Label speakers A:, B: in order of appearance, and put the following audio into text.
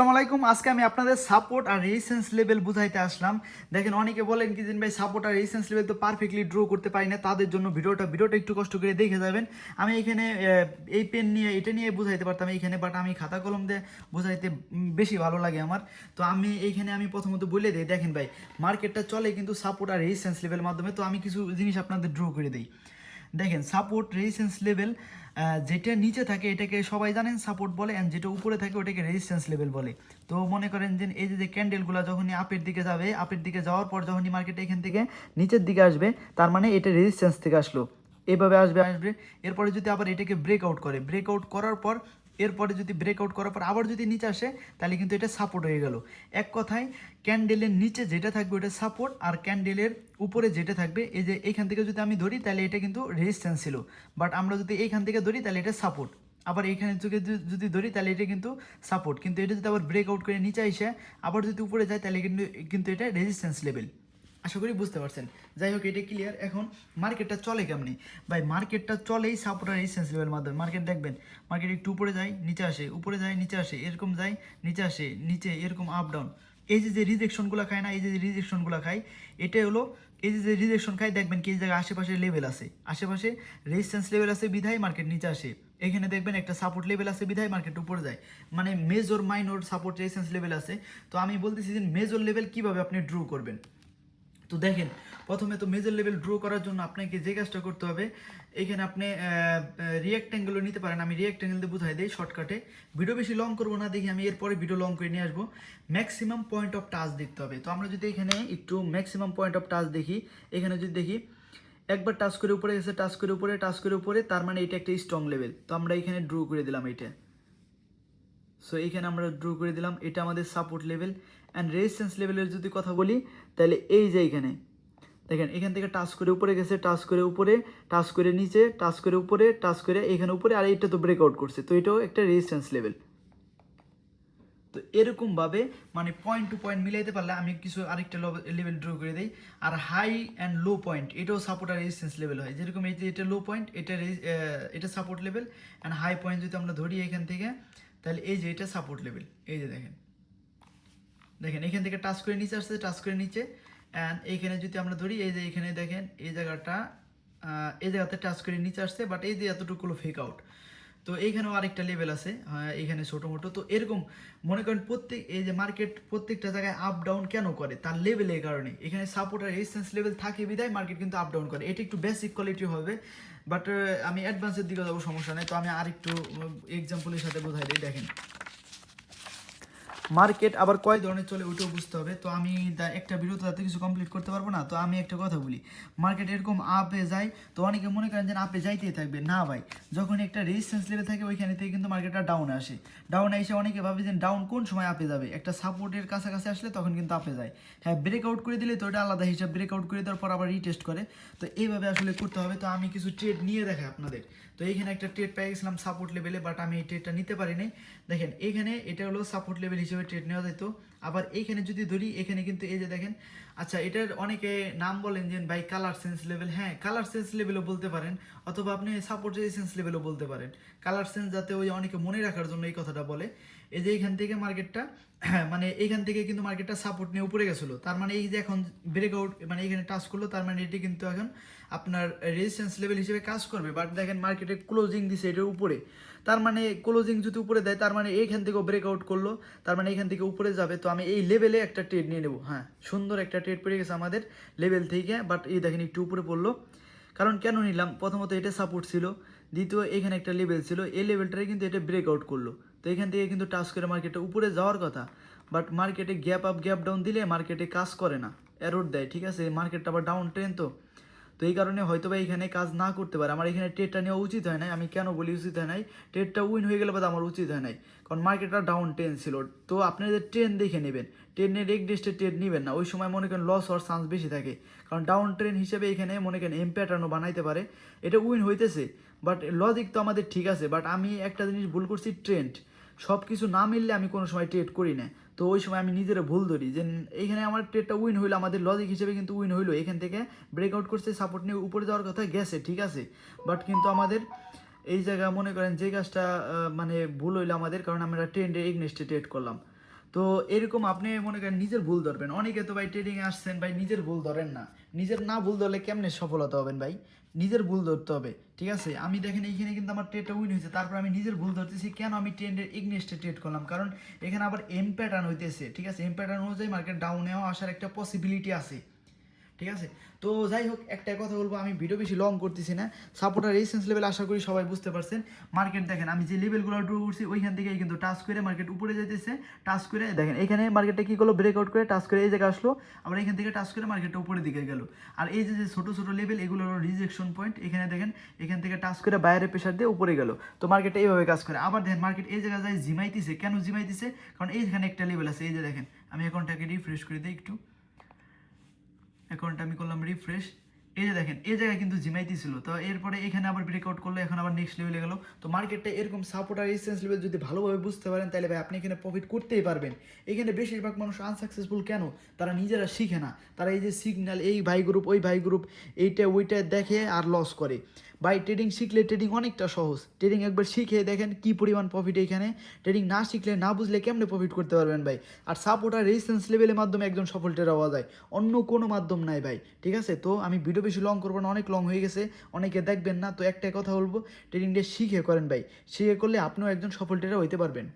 A: আসসালামু আলাইকুম। আজকে আমি আপনাদের সাপোর্ট আর রেজিস্ট্যান্স লেভেল বুঝাইতে আসলাম। দেখেন, অনেকে বলেন কি যে ভাই সাপোর্ট আর রেজিস্ট্যান্স লেভেল তো পারফেক্টলি ড্র করতে পারি না, তাদের জন্য ভিডিওটা একটু কষ্ট করে দেখে যাবেন। আমি এখানে এই পেন নিয়ে এটা নিয়ে বুঝাইতে পারতাম এইখানে, বাট আমি খাতা কলম দিয়ে বুঝাইতে বেশি ভালো লাগে আমার। তো আমি প্রথমত বলে দিই, দেখেন ভাই, মার্কেটটা চলে কিন্তু সাপোর্ট আর রেজিস্ট্যান্স লেভেলের মাধ্যমে। তো আমি কিছু জিনিস আপনাদের ড্র করে দিই। দেখেন, সাপোর্ট রেজিস্ট্যান্স লেভেল, যেটা নিচে থাকে এটাকে সবাই জানেন সাপোর্ট বলে, অ্যান্ড যেটা উপরে থাকে ওটাকে রেজিস্ট্যান্স লেভেল বলে। তো মনে করেন যে এই যে ক্যান্ডেলগুলো যখনই আপের দিকে যাবে, আপের দিকে যাওয়ার পর যখনই মার্কেটে এখান থেকে নিচের দিকে আসবে, তার মানে এটা রেজিস্ট্যান্স থেকে আসলো, এভাবে আসবে। এরপরে যদি আবার এটাকে ব্রেকআউট করে, ব্রেকআউট করার পর এরপরে যদি ব্রেকআউট করার পর আবার যদি নিচে আসে, তাহলে কিন্তু এটা সাপোর্ট হয়ে গেল। এক কথায়, ক্যান্ডেলের নিচে যেটা থাকবে ওটা সাপোর্ট, আর ক্যান্ডেলের উপরে যেটা থাকবে, এই যে এইখান থেকে যদি আমি ধরি তাহলে এটা কিন্তু রেজিস্ট্যান্স ছিল, বাট আমরা যদি এইখান থেকে ধরি তাহলে এটা সাপোর্ট। আবার এইখানে থেকে যদি ধরি তাহলে এটা কিন্তু সাপোর্ট, কিন্তু এটা যদি আবার ব্রেকআউট করে নিচে এসে আবার যদি উপরে যায় তাহলে কিন্তু এটা রেজিস্ট্যান্স লেভেল। আশা করি বুঝতে পারছেন। যাই হোক, এটা ক্লিয়ার। এখন মার্কেটটা চলে কেমনি ভাই? মার্কেটটা চলেই সাপোর্ট আর রেজিস্ট্যান্স লেভেলের মাধ্যমে। মার্কেট দেখবেন, মার্কেট একটু উপরে যায় নিচে আসে, উপরে যায় নিচে আসে, এরকম যায় নিচে আসে, নিচে এরকম আপ ডাউন। এই যে রিজেকশনগুলো খায় না, এই যে রিজেকশনগুলো খায়, এটা হলো এই যে রিজেকশন খায়, দেখবেন কি এই জায়গায় আশেপাশে লেভেল আছে, আশেপাশে রেজিস্ট্যান্স লেভেল আছে বিধায় মার্কেট নিচে আসে। এখানে দেখবেন একটা সাপোর্ট লেভেল আছে বিধায় মার্কেট উপরে যায়। মানে major minor support resistance level আছে। তো আমি বলতেছি যে মেজর লেভেল কীভাবে আপনি ড্র করবেন। তো দেখেন, প্রথমে তো মেজর লেভেল ড্র করার জন্য আপনাকে যে কাজটা করতে হবে, এখানে আপনি রিঅ্যাক্ট্যাঙ্গেলও নিতে পারেন। আমি রিঅ্যাক্ট্যাঙ্গেল দিয়ে বুঝাই দিই শর্টকাটে, ভিডিও বেশি লং করবো না, দেখি আমি এরপরে ভিডিও লং করে নিয়ে আসবো। ম্যাক্সিমাম পয়েন্ট অফ টাচ দেখতে হবে। তো আমরা যদি এখানে একটু ম্যাক্সিমাম পয়েন্ট অফ টাচ দেখি, এখানে যদি দেখি একবার টাচ করে উপরে গেছে, টাচ করে উপরে, টাচ করে উপরে, তার মানে এটা একটা স্ট্রং লেভেল। তো আমরা এখানে ড্র করে দিলাম এটা। সো এইখানে আমরা ড্র করে দিলাম, এটা আমাদের সাপোর্ট লেভেল। অ্যান্ড রেজিস্ট্যান্স লেভেলের যদি কথা বলি, তাহলে এই যে এইখানে দেখেন, এখান থেকে টাচ করে উপরে গেছে, টাচ করে উপরে, টাচ করে নিচে, টাচ করে উপরে, টাচ করে এখানে উপরে, আর এটা তো ব্রেকআউট করছে, তো এটাও একটা রেজিস্ট্যান্স লেভেল। তো এরকমভাবে মানে পয়েন্ট টু পয়েন্ট মিলাইতে পারলে আমি কিছু আরেকটা লেভেল ড্র করে দিই। আর হাই অ্যান্ড লো পয়েন্ট, এটাও সাপোর্ট আর রেজিস্ট্যান্স লেভেল হয়। যেরকম এই যে এটা লো পয়েন্ট, এটা support level. And high point যদি আমরা ধরি এখান থেকে, তাহলে এই যে এটা সাপোর্ট লেভেল। এই যে দেখেন, দেখেন এখান থেকে টাচ করে নিচে আসছে, টাচ করে নিচে। অ্যান্ড এইখানে যদি আমরা ধরি, এই যে এখানে দেখেন এই জায়গাটা, এই জায়গাতে টাচ করে নিচে আসছে, বাট এই যে এতটুকু ফেক আউট। তো এইখানেও আরেকটা লেভেল আছে, এইখানে ছোটো মোটো। তো এরকম মনে করেন এই যে মার্কেট প্রত্যেকটা জায়গায় আপ ডাউন কেন করে, তার লেভেলের কারণে। এখানে সাপোর্ট আর রেজিস্ট্যান্স লেভেল থাকে বিধায় মার্কেট কিন্তু আপ ডাউন করে। এটা একটু বেসিক কোয়ালিটি হবে, বাট আমি অ্যাডভান্সের দিকে যাবো, সমস্যা নেই। তো আমি আরেকটু এক্সাম্পলের সাথে বোঝাই দিই। দেখেন, মার্কেট আবার কয় ধরনের চলে ওইটাও বুঝতে হবে। তো আমি একটা ভিডিওতে তাতে কিছু কমপ্লিট করতে পারবো না। তো আমি একটা কথা বলি, মার্কেট এরকম আপে যায়, তো অনেকে মনে করেন যে আপে যাইতেই থাকবে। না ভাই, যখন একটা রেজিস্ট্যান্স লেভেল থাকে ওইখানে থেকে কিন্তু মার্কেটটা ডাউনে আসে। ডাউনে এসে অনেকে ভাবে যে ডাউন কোন সময় আপে যাবে, একটা সাপোর্টের কাছাকাছি আসলে তখন কিন্তু আপে যায়। হ্যাঁ, ব্রেকআউট করে দিলে তো ওটা আলাদা হিসাব, ব্রেকআউট করে দেওয়ার পর আবার রিটেস্ট করে। তো এইভাবে আসলে করতে হবে। তো আমি কিছু ট্রেড নিয়ে দেখাই আপনাদের। তো এইখানে একটা ট্রেড পেয়ে গেছিলাম সাপোর্ট লেভেলে, বাট আমি এই ট্রেডটা নিতে পারিনি। দেখেন, এখানে এটা হলো সাপোর্ট লেভেল হিসেবে ট্রেড নেওয়া যেত। আবার এইখানে যদি ধরি, এখানে কিন্তু এই যে দেখেন, আচ্ছা এটার অনেকে নাম বলেন যে ভাই কালার সেন্স লেভেল। হ্যাঁ, কালার সেন্স লেভেলও বলতে পারেন, অথবা আপনি সাপোর্ট রেজিস্ট্যান্স লেভেলও বলতে পারেন। কালার সেন্স যাতে ওই অনেকে মনে রাখার জন্য এই কথাটা বলে। এই যে এইখান থেকে মার্কেটটা মানে এইখান থেকে কিন্তু মার্কেটটা সাপোর্ট নিয়ে উপরে গেছিলো, তার মানে এই যে এখন ব্রেকআউট মানে এখানে টাচ করলো, তার মানে এটি কিন্তু এখন আপনার রেজিস্ট্যান্স লেভেল হিসেবে কাজ করবে। বাট দেখেন, মার্কেটে ক্লোজিং দিছে এটার উপরে, তার মানে ক্লোজিং যদি উপরে দেয়, তার মানে এইখান থেকেও ব্রেকআউট করলো, তার মানে এখান থেকে উপরে যাবে। তো আমি এই লেভেলে একটা ট্রেড নিয়ে নেবো। হ্যাঁ, সুন্দর একটা ট্রেড পড়ে গেছে আমাদের লেভেল থেকে, বাট এই দেখেন একটু উপরে পড়লো। কারণ কেন নিলাম, প্রথমত এটা সাপোর্ট ছিল, দ্বিতীয় এখানে একটা লেভেল ছিল, এই লেভেলটারে কিন্তু এটা ব্রেকআউট করলো। তো এখান থেকে কিন্তু টাচ করে মার্কেটে উপরে যাওয়ার কথা, বাট মার্কেটে গ্যাপ আপ গ্যাপ ডাউন দিলে মার্কেটে কাজ করে না, এরর দেয়। ঠিক আছে, মার্কেটটা আবার ডাউন ট্রেন, তো এই কারণে হয়তো বা এখানে কাজ না করতে পারে। আমার এখানে ট্রেডটা নেওয়া উচিত হয় নাই। আমি কেন বলি উচিত হয় নাই, ট্রেডটা উইন হয়ে গেলে বাদ আমার উচিত হয় নাই, কারণ মার্কেটটা ডাউন ট্রেন ছিল। তো আপনাদের ট্রেন দেখে নেবেন, ট্রেনের এগনেস্টে ট্রেড নেবেন না, ওই সময় মনে করেন লস হওয়ার চান্স বেশি থাকে। কারণ ডাউন ট্রেন হিসেবে এখানে মনে করেন এম প্যাটার্নও বানাইতে পারে, এটা উইন হইতেছে। বাট লজিক তো আমাদের ঠিক আছে, বাট আমি একটা জিনিস ভুল করছি, ট্রেন্ড সব কিছু না মিললে আমি কোনো সময় ট্রেড করি না। তো ওই সময় আমি নিজেরা ভুল ধরি যে এইখানে আমার ট্রেডটা উইন হইলো, আমাদের লজিক হিসেবে কিন্তু উইন হইলো, এখান থেকে ব্রেকআউট করছে, সাপোর্ট নিয়ে উপরে যাওয়ার কথা গেছে, ঠিক আছে। বাট কিন্তু আমাদের এই জায়গায় মনে করেন যে কাজটা মানে ভুল হইলো আমাদের, কারণ আমরা ট্রেন্ডে এগনেস্টে ট্রেড করলাম। তো এরকম আপনি মনে করেন নিজের ভুল ধরবেন। অনেকে তো ভাই ট্রেডিংয়ে আসছেন ভাই নিজের ভুল ধরেন না। নিজের না ভুল ধরলে কেমনে সফলতা হবেন ভাই? নিজের ভুল ধরতে হবে, ঠিক আছে? আমি দেখেন এইখানে কিন্তু আমার ট্রেডটা উইন হয়েছে, তারপর আমি নিজের ভুল ধরতেছি কেন আমি ট্রেন্ডের এগনেস্টে ট্রেড করলাম, কারণ এখানে আবার এম প্যাটার্ন হইতেছে, ঠিক আছে? এম প্যাটার্ন অনুযায়ী মার্কেট ডাউনেও আসার একটা পসিবিলিটি আছে, ঠিক আছে? তো যাই হোক, একটা কথা বলবো, আমি ভিডিও বেশি লং করতেছি না। সাপোর্ট আর রেজিস্ট্যান্স লেভেল আশা করি সবাই বুঝতে পারছেন। মার্কেট দেখেন আমি যে লেভেলগুলো ড্র করছি ওইখান থেকেই কিন্তু টাচ করে মার্কেট উপরে যেতেছে। টাচ করে দেখেন এখানে মার্কেটটা কী করলো, ব্রেকআউট করে টাচ করে এই জায়গায় আসলো, আবার এখান থেকে টাচ করে মার্কেটটা উপরের দিকে গেল। আর এই যে যে ছোটো ছোটো লেভেল এগুলো হলো রিজেকশন পয়েন্ট। এখানে দেখেন এখান থেকে টাচ করে বাইরে প্রেশার দিয়ে উপরে গেল। তো মার্কেটটা এইভাবে কাজ করে। আবার দেখেন মার্কেট এই জায়গায় যায় জিমাইতেছে, কেন জিমাইতেছে? কারণ এইখানে একটা লেভেল আছে, এই যে দেখেন। আমি অ্যাকাউন্টটাকে রিফ্রেশ করে দিই একটু। অ্যাকাউন্টটা আমি করলাম রিফ্রেশ। এই যে দেখেন এই জায়গায় কিন্তু জিমাইতি ছিল, তো এরপরে এখানে আবার ব্রেকআউট করলো, এখন আবার নেক্সট লেভেলে গেল। তো মার্কেটটা এরকম সাপোর্ট আর রেজিস্ট্যান্স লেভেল যদি ভালোভাবে বুঝতে পারেন তাহলে ভাই আপনি এখানে প্রফিট করতেই পারবেন। এখানে বেশিরভাগ মানুষ আনসাকসেসফুল কেন? তারা নিজেরা শিখে না, তারা এই যে সিগন্যাল, এই ভাই গ্রুপ ওই ভাই গ্রুপ, এইটা ওইটা দেখে আর লস করে। ভাই ট্রেডিং শিখলে ট্রেডিং অনেকটা সহজ। ট্রেডিং একবার শিখে দেখেন কি পরিমাণ প্রফিট এখানে। ট্রেডিং না শিখলে না বুঝলে কেমনে প্রফিট করতে পারবেন ভাই? আর সাপোর্ট আর রেজিস্ট্যান্স লেভেলের মাধ্যমে একজন সফল ট্রেডার হওয়া যায়, অন্য কোনো মাধ্যম নাই ভাই, ঠিক আছে? তো আমি ভিডিও বেশি লং করবো না, অনেক লং হয়ে গেছে, অনেকে দেখবেন না। তো একটাই কথা বলবো, ট্রেডিংটা শিখে করেন ভাই। শিখে করলে আপনিও একজন সফল ট্রেডার হইতে পারবেন।